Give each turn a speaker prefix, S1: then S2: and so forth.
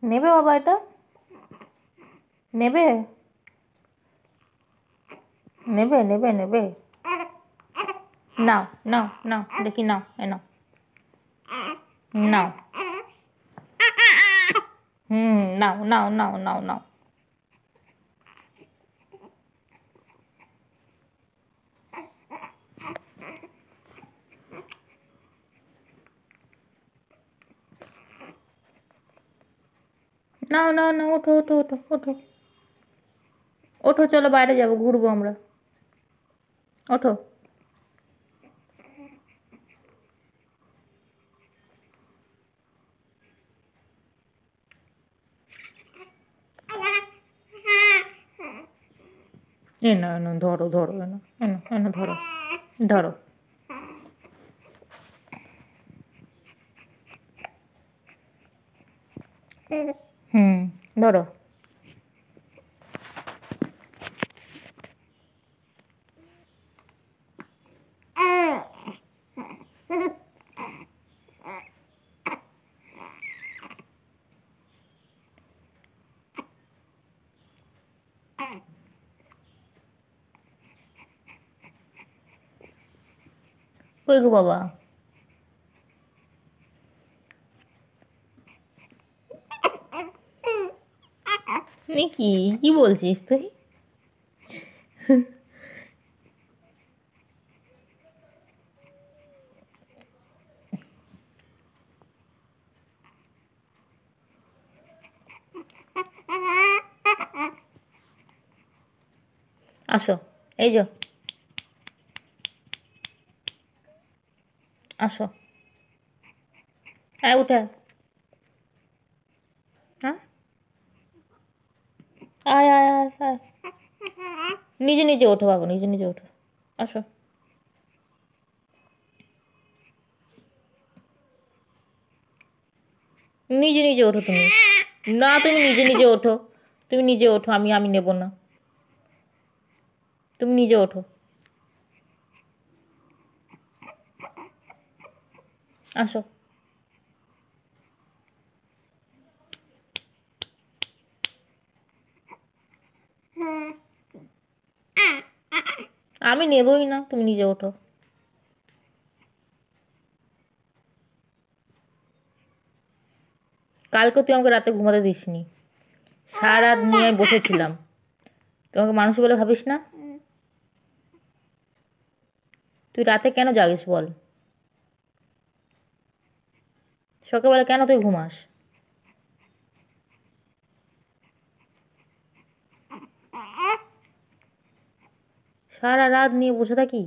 S1: নেবে বাবা, এটা নেবে নেবে নেবে নেবে? নাও নাও নাও, দেখি নাও, এ নাও নাও। নাও নাও নাও নাও নাও। নাও নাও নাও, ওঠো ওঠো ওঠো ওঠো ওঠো, চলো বাইরে যাবো, ঘুরবো আমরা, ওঠো। এনো এনো, ধরো ধরো, এনো এনো এনো, ধরো ধরো। ধরো। কই গো বাবা? কি কি বলছিস তুই? আসো, এই যো, আসো, হ্যাঁ উঠে হ্যাঁ, আয় আয় আয় আয়, নিজে নিজে ওঠো বাবা, নিজে নিজে ওঠো, আসো। নিজে নিজে ওঠো তুমি। না, তুমি নিজে নিজে ওঠো, তুমি নিজে ওঠো, আমি আমি নেব না, তুমি নিজে ওঠো, আসো। আমি নেবই না, তুমি নিজে ওঠো। কালকে তুই আমাকে রাতে ঘুমাতে দিসনি, সারা রাত নিয়ে আমি বসেছিলাম। তোমাকে মানুষ বলে ভাবিস না? তুই রাতে কেন জাগিস বল? সকালবেলা কেন তুই ঘুমাস? সারা রাত নিয়ে বসে থাকি।